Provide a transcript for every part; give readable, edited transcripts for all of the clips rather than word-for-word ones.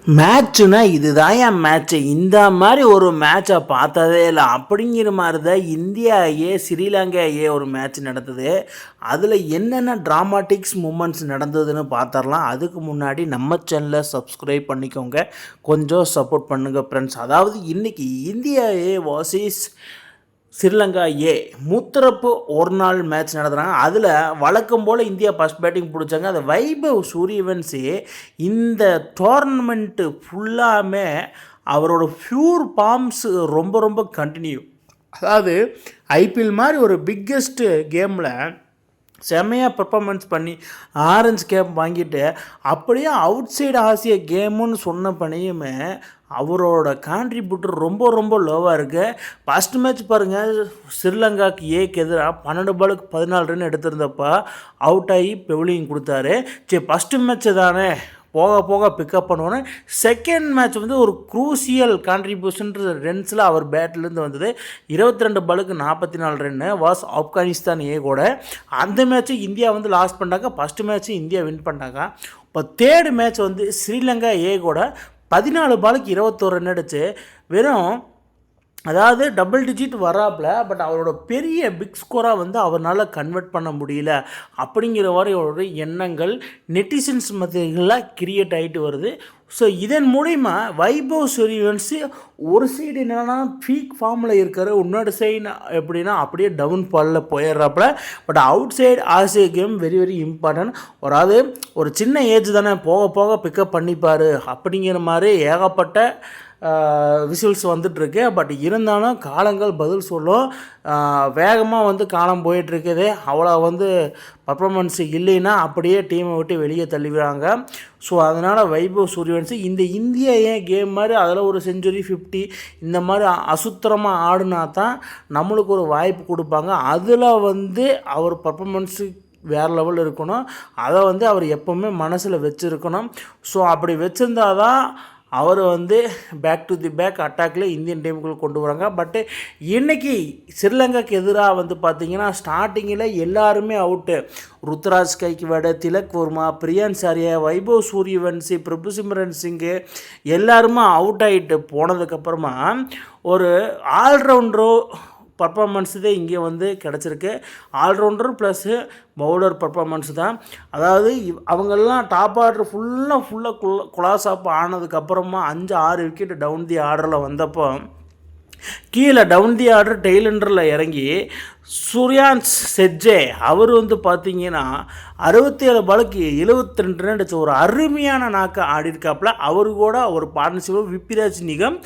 மேட்ச்சுனா இதுதான் என் மேட்ச்சு. இந்த மாதிரி ஒரு மேட்சை பார்த்ததே இல்லை. அப்படிங்கிற மாதிரி தான் இந்தியா ஸ்ரீலங்கா ஒரு மேட்ச் நடந்தது. அதில் என்னென்ன ட்ராமாட்டிக்ஸ் மூமெண்ட்ஸ் நடந்ததுன்னு பார்த்துடலாம். அதுக்கு முன்னாடி நம்ம சேனலை சப்ஸ்கிரைப் பண்ணிக்கோங்க, கொஞ்சம் சப்போர்ட் பண்ணுங்கள் ஃப்ரெண்ட்ஸ். அதாவது இன்றைக்கி இந்தியா வாசிஸ் ஸ்ரீலங்கா முத்தரப்பு ஒரு நாள் மேட்ச் நடத்துகிறாங்க. அதில் வழக்கம் போல் இந்தியா ஃபஸ்ட் பேட்டிங் பிடிச்சாங்க. அது வைபவ் சூரியவன்சி இந்த டோர்னமெண்ட்டு ஃபுல்லாமே அவரோட ஃப்யூர் ஃபார்ம்ஸ் ரொம்ப ரொம்ப கண்டினியூ. அதாவது ஐபிஎல் மாதிரி ஒரு பிக்கெஸ்ட்டு கேமில் செம்மையாக பெர்ஃபார்மன்ஸ் பண்ணி ஆரஞ்சு கேப் வாங்கிட்டு அப்படியே அவுட் சைடு ஆசிய கேமுன்னு சொன்ன பணியுமே அவரோட கான்ட்ரிபியூட்டர் ரொம்ப ரொம்ப லோவாக இருக்குது. ஃபஸ்ட்டு மேட்ச் பாருங்கள், ஸ்ரீலங்காவுக்கு எதிராக 12 பாலுக்கு 14 ரன் எடுத்திருந்தப்போ அவுட் ஆகி பெவிலியன் கொடுத்தாரு. சரி, ஃபஸ்ட்டு மேட்ச்சு தானே போக போக பிக்கப் பண்ணுவோன்னு செகண்ட் மேட்ச் ஒரு க்ரூசியல் கான்ட்ரிபியூஷன்ற ரன்ஸில் அவர் பேட்லேருந்து வந்தது. 22 பாலுக்கு 44 ரன்னு வாஸ் ஆப்கானிஸ்தான் கூட. அந்த மேட்ச்சு இந்தியா லாஸ் பண்ணாங்க. ஃபஸ்ட்டு மேட்ச்சு இந்தியா வின் பண்ணாங்க. இப்போ தேர்டு மேட்ச் ஸ்ரீலங்கா கூட 14 பாலுக்கு 21 ரன் அடிச்சு வெறும், அதாவது டபுள் டிஜிட் வராப்பில், பட் அவரோட பெரிய பிக் ஸ்கோராக அவரால் கன்வெர்ட் பண்ண முடியல. அப்படிங்கிற மாதிரி எண்ணங்கள் நெட்டிசன்ஸ் மத்தியில் கிரியேட் ஆகிட்டு வருது. ஸோ இதன் மூலிமா வைபவ் சூரியவன்சி ஒரு சைடு என்னென்னா பீக் ஃபார்மில் இருக்கார், இன்னொரு சைடு எப்படின்னா அப்படியே டவுன் ஃபாலில் போயிடுறாப்புல. பட் அவுட் சைடு ஆசிய கேம் வெரி வெரி இம்பார்ட்டன்ட். அதாவது ஒரு சின்ன ஏஜ் தானே, போக போக பிக்கப் பண்ணிப்பார் அப்படிங்கிற மாதிரி ஏகப்பட்ட விசில்ஸ் வந்துட்டுருக்கு. பட் இருந்தாலும் காலங்கள் பதில் சொல்லும். வேகமாக காலம் போயிட்டுருக்குது. அவ்வளோ பர்ஃபார்மன்ஸ் இல்லைன்னா அப்படியே டீமை விட்டு வெளியே தள்ளிவிடுறாங்க. ஸோ அதனால் வைபவ் சூரியவன்சி இந்த இந்தியா கேம் மாதிரி அதில் ஒரு செஞ்சுரி 50 இந்த மாதிரி அசுத்தரமாக ஆடுனா தான் நம்மளுக்கு ஒரு வாய்ப்பு கொடுப்பாங்க. அதில் அவர் பர்ஃபார்மன்ஸு வேறு லெவல் இருக்கணும். அதை அவர் எப்போவுமே மனசில் வச்சுருக்கணும். ஸோ அப்படி வச்சுருந்தால் தான் அவர் பேக் டு தி பேக் அட்டாக்கில் இந்தியன் டீமுக்குள்ளே கொண்டு வராங்க. பட்டு இன்றைக்கி ஸ்ரீலங்காவுக்கு எதிராக பார்த்திங்கன்னா ஸ்டார்டிங்கில் எல்லாருமே அவுட்டு. ருத்ராஜ் கைக்வாட், திலக் வர்மா, பிரியான் சாரியா, வைபவ் சூரியவன்சி, பிரபு சிம்ரன் சிங்கு எல்லாருமே அவுட் ஆகிட்டு போனதுக்கப்புறமா ஒரு ஆல்ரவுண்டரோ பர்ஃபார்மன்ஸு தான் இங்கே கிடச்சிருக்கு. ஆல்ரவுண்டர் ப்ளஸ்ஸு பவுலர் பர்ஃபார்மன்ஸ் தான். அதாவது அவங்கெல்லாம் டாப் ஆர்டர் ஃபுல்லாக குலாஸ் ஆப் ஆனதுக்கப்புறமா 5-6 விக்கெட் டவுன் தி ஆர்டரில் வந்தப்போ கீழே டவுன் தி ஆர்டர் டெய்லண்டரில் இறங்கி சூர்யான்ஸ் செட்ஜே அவர் பார்த்திங்கன்னா 67 பாலுக்கு 72 ரன் அடித்த ஒரு அருமையான நாக்கை ஆடிருக்காப்புல. அவரு கூட ஒரு பார்ட்னர்ஷிப் விப்பிராஜ் நிகம்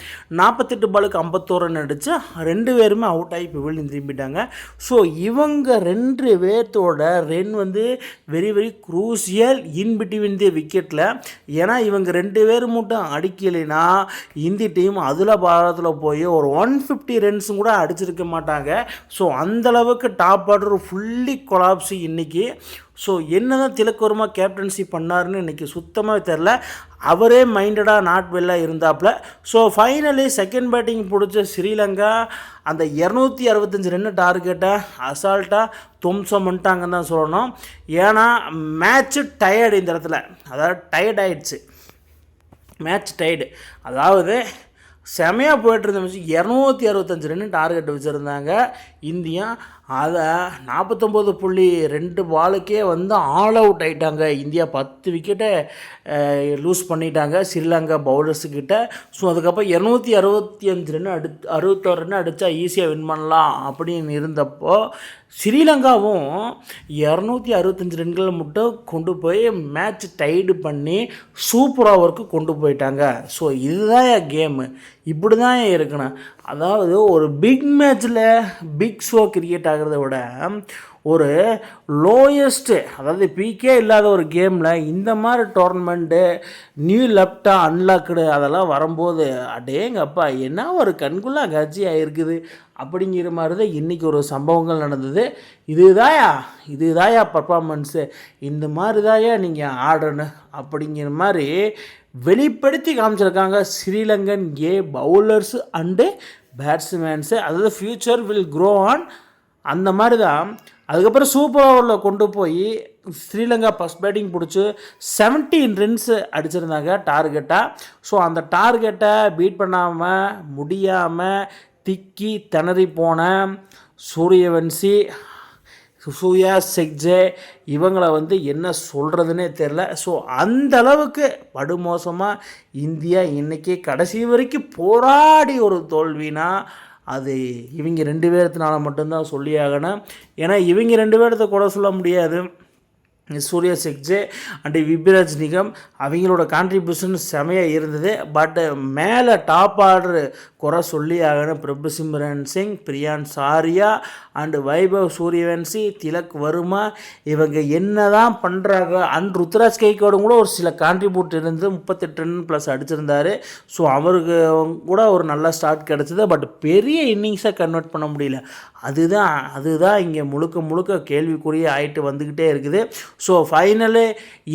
48 பாலுக்கு 51 ரன் அடித்து 2 பேருமே அவுட் ஆகி பெவிலியன் திரும்பிட்டாங்க. ஸோ இவங்க 2 பேர்த்தோட run very very crucial in between the விக்கெட்டில். ஏன்னா இவங்க 2 பேர் மட்டும் அடிக்கலைன்னா இந்திய டீம் அதில் பாரத்தில் போய் ஒரு 150 ரன்ஸும் கூட அடிச்சிருக்க மாட்டாங்க. ஸோ அந்தளவுக்கு டாப் ஆர்டர் ஃபுல்லி கொலாப்ஸு இன்றைக்கி. ஸோ என்ன தான் திலக் வர்மா கேப்டன்சி பண்ணாருன்னு இன்றைக்கி சுத்தமாக தெரில. அவரே மைண்டடாக நாட் வெல்லாக இருந்தாப்புல. ஸோ ஃபைனலி செகண்ட் பேட்டிங் பிடிச்ச ஸ்ரீலங்கா அந்த 265 ரன் டார்கெட்டை அசால்ட்டாக தும்சம் பண்ணிட்டாங்கன்னு தான் சொல்லணும். ஏன்னா மேட்ச்சு டயர்டு இந்த இடத்துல, அதாவது டயர்ட் ஆகிடுச்சு, மேட்ச் டயர்டு. அதாவது செமையாக போய்ட்டு இருந்த 265 ரன் டார்கெட் வச்சுருந்தாங்க இந்தியா. அதை 49.2 பாலுக்கே ஆல் அவுட் ஆகிட்டாங்க இந்தியா. 10 விக்கெட்டை லூஸ் பண்ணிட்டாங்க ஸ்ரீலங்கா பவுலர்ஸுக்கிட்ட. ஸோ அதுக்கப்புறம் 265 ரன் 61 ரன் அடித்தா ஈஸியாக வின் பண்ணலாம் அப்படின்னு இருந்தப்போ ஸ்ரீலங்காவும் 265 ரன்களை மட்டும் கொண்டு போய் மேட்ச் டைடு பண்ணி சூப்பர் ஓவருக்கு கொண்டு போயிட்டாங்க. ஸோ இதுதான் கேமு, இப்படி தான் இருக்கணும். அதாவது ஒரு பிக் மேட்ச்சில் பிக் ஷோ கிரியேட் ஆகிறத விட ஒரு லோயஸ்ட்டு, அதாவது பீக்கே இல்லாத ஒரு கேமில் இந்த மாதிரி டோர்னமெண்ட்டு நியூ லெஃப்டாக அன்லாக்குடு அதெல்லாம் வரும்போது அடேங்கப்பா என்ன ஒரு கண்குள்ளா காட்சி ஆகிருக்குது அப்படிங்கிற மாதிரி தான் இன்றைக்கி ஒரு சம்பவங்கள் நடந்தது. இதுதாயா பர்ஃபார்மன்ஸு, இந்த மாதிரி தாயா நீங்கள் ஆடணும் அப்படிங்கிற மாதிரி வெளிப்படுத்தி காமிச்சிருக்காங்க ஸ்ரீலங்கன் பவுலர்ஸு அண்டு பேட்ஸ்மேன்ஸு. அதாவது ஃப்யூச்சர் வில் க்ரோ ஆன் அந்த மாதிரி தான். அதுக்கப்புறம் சூப்பர் ஓவரில் கொண்டு போய் ஸ்ரீலங்கா ஃபஸ்ட் பேட்டிங் பிடிச்சி 17 ரன்ஸு அடிச்சிருந்தாங்க டார்கெட்டாக. ஸோ அந்த டார்கெட்டை பீட் பண்ணாமல் முடியாமல் திக்கி திணறி போன சூரியவன்சி, சூர்யா செக்ஜே இவங்களை என்ன சொல்கிறதுனே தெரில. ஸோ அந்த அளவுக்கு படுமோசமாக இந்தியா இன்றைக்கி கடைசி வரைக்கும் போராடி ஒரு தோல்வினா அது இவங்க 2 பேர்த்தினால மட்டும்தான் சொல்லியாகணும். ஏன்னா இவங்க 2 பேர்த்த கூட சொல்ல முடியாது. சூர்யா செக்ஜே அண்டு விபிராஜ் நிகம் அவங்களோட கான்ட்ரிபியூஷன் செமையாக இருந்தது. பட் மேலே டாப் ஆர்டர் குறை சொல்லி ஆகணும். பிரபு சிம்ரன் சிங், பிரியான் சாரியா அண்டு வைபவ் சூரியவன்சி, திலக் வர்மா இவங்க என்ன தான் பண்ணுறாங்க. அண்ட் ருத்ராஜ் கைக்கோடும் கூட ஒரு சில கான்ட்ரிபியூட் இருந்து 38 ரன் ப்ளஸ் அடிச்சிருந்தார். ஸோ அவருக்கு கூட ஒரு நல்ல ஸ்டார்ட் கிடச்சிது. பட் பெரிய இன்னிங்ஸை கன்வெர்ட் பண்ண முடியல. அதுதான் இங்கே முழுக்க கேள்விக்குறிய ஆகிட்டு வந்துக்கிட்டே இருக்குது. ஸோ ஃபைனலு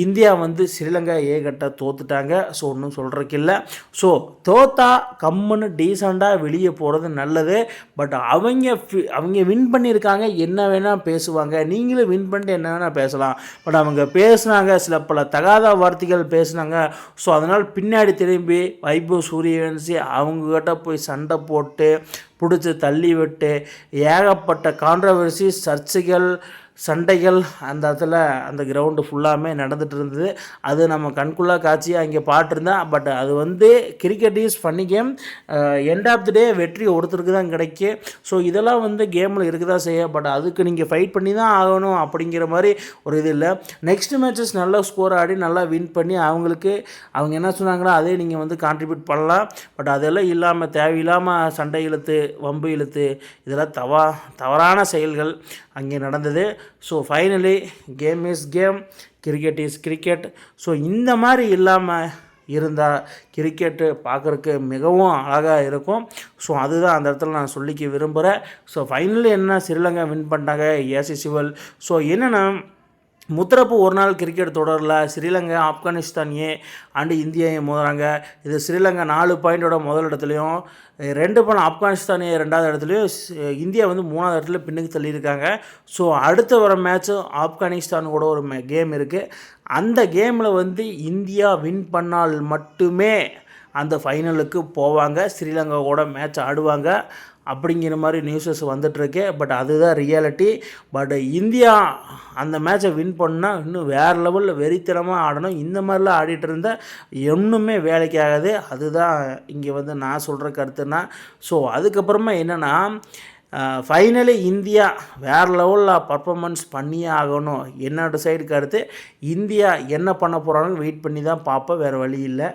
இந்தியா ஸ்ரீலங்கா ஏகட்ட தோத்துட்டாங்க. ஸோ ஒன்றும் சொல்கிறதுக்கு இல்லை. ஸோ தோத்தா கம்முன்னு டீசெண்டாக வெளியே போகிறது நல்லது. பட் அவங்க வின் பண்ணியிருக்காங்க, என்ன வேணால் பேசுவாங்க. நீங்களும் வின் பண்ணிட்டு என்ன வேணால் பேசலாம். பட் அவங்க பேசுனாங்க, சில பல தகாத வார்த்தைகள் பேசுனாங்க. ஸோ அதனால் பின்னாடி திரும்பி வைபவ் சூரியவன்சி அவங்கக்கிட்ட போய் சண்டை போட்டு பிடிச்சி தள்ளி விட்டு ஏகப்பட்ட கான்ட்ரவர்சி, சர்ச்சைகள், சண்டைகள் அந்த இடத்துல அந்த கிரவுண்டு ஃபுல்லாமே நடந்துகிட்டு இருந்தது. அது நம்ம கண்குள்ளா காட்சியாக இங்கே பார்த்துருந்தேன். பட் அது cricket is funny game. End of the day வெற்றி ஒருத்தருக்கு தான் கிடைக்கும். ஸோ இதெல்லாம் கேமில் இருக்குதா செய்ய. பட் அதுக்கு நீங்கள் ஃபைட் பண்ணி தான் ஆகணும் அப்படிங்கிற மாதிரி ஒரு இது இல்லை. நெக்ஸ்ட் மேட்சஸ் நல்லா ஸ்கோர் ஆடி நல்லா வின் பண்ணி அவங்க என்ன சொன்னாங்களோ அதே நீங்கள் கான்ட்ரிபியூட் பண்ணலாம். பட் அதெல்லாம் இல்லாமல் தேவையில்லாமல் சண்டை இழுத்து வம்பு இழுத்து இதெல்லாம் தவறான செயல்கள் அங்கே நடந்தது. So finally game is game, cricket is cricket. So இந்த மாதிரி இல்லாமல் இருந்தால் கிரிக்கெட்டு பார்க்குறக்கு மிகவும் அழகாக இருக்கும். ஸோ அதுதான் அந்த இடத்துல நான் சொல்லிக்க விரும்புகிறேன். ஸோ ஃபைனலி என்ன ஸ்ரீலங்கா வின் பண்ணிட்டாங்க ஏசி சிவல். ஸோ என்னென்னா முத்தரப்பு ஒரு நாள் கிரிக்கெட் தொடரில் ஸ்ரீலங்கா ஆப்கானிஸ்தான் அண்டு இந்தியா மோதுறாங்க. இது ஸ்ரீலங்கா 4 பாயிண்டோட முதல் இடத்துலையும், 2 பாயிண்ட் ஆப்கானிஸ்தான் 2வது இடத்துலையும், இந்தியா 3வது இடத்துல பின்னுக்கு தள்ளியிருக்காங்க. ஸோ அடுத்த வர மேட்சும் ஆப்கானிஸ்தான் கூட ஒரு கேம் இருக்குது. அந்த கேமில் இந்தியா வின் பண்ணால் மட்டுமே அந்த ஃபைனலுக்கு போவாங்க, ஸ்ரீலங்கா கூட மேட்ச் ஆடுவாங்க அப்படிங்கிற மாதிரி நியூஸஸ் வந்துட்டுருக்கு. பட் அதுதான் ரியாலிட்டி. பட் இந்தியா அந்த மேட்சை வின் பண்ணால் இன்னும் வேறு லெவலில் வெறித்தனமாக ஆடணும். இந்த மாதிரிலாம் ஆடிட்டு இருந்தால் ஒன்றுமே வேலைக்கு ஆகாது. அதுதான் இங்கே நான் சொல்கிற கருத்துன்னா. ஸோ அதுக்கப்புறமா என்னென்னா ஃபைனலி இந்தியா வேறு லெவலில் பர்ஃபார்மன்ஸ் பண்ணியே ஆகணும். என்னோட சைடு கருத்து, இந்தியா என்ன பண்ண போகிறாங்க வெயிட் பண்ணி தான் பார்ப்போம், வேறு வழி இல்லை.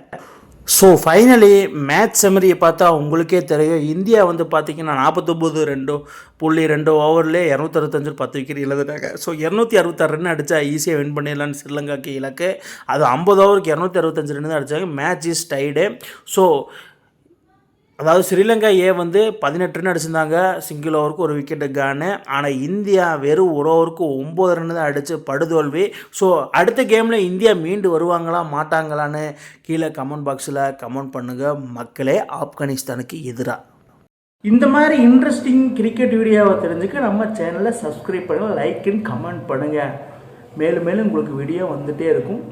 ஸோ ஃபைனலி மேட்ச் செமரியை பார்த்தா உங்களுக்கே தெரியும். இந்தியா பார்த்திங்கன்னா 49.2 ஓவர்லேயே 265 10 விக்கெட் இழந்துட்டாங்க. ஸோ 266 ரன் அடித்தா ஈஸியாக வின் பண்ணிடலான்னு ஸ்ரீலங்காக்கு இலக்கு. அது 50 ஓவருக்கு 265 ரன் தான் அடித்தாங்க. Match is Tide. ஸோ அதாவது ஸ்ரீலங்கா 18 ரன் அடிச்சிருந்தாங்க, சிங்கிள் ஓவருக்கு ஒரு விக்கெட்டு கானு. ஆனால் இந்தியா வெறும் ஒரு ஓவருக்கு 9 ரன் தான் அடித்து படுதோல்வி. ஸோ அடுத்த கேமில் இந்தியா மீண்டு வருவாங்களா மாட்டாங்களான்னு கீழே கமெண்ட் பாக்ஸில் கமெண்ட் பண்ணுங்கள் மக்களே, ஆப்கானிஸ்தானுக்கு எதிராக. இந்த மாதிரி இன்ட்ரெஸ்டிங் கிரிக்கெட் வீடியோவை தெரிஞ்சுக்க நம்ம சேனலை சப்ஸ்கிரைப் பண்ணுங்கள், லைக் அண்ட் கமெண்ட் பண்ணுங்கள். மேலும் உங்களுக்கு வீடியோ வந்துகிட்டே இருக்கும்.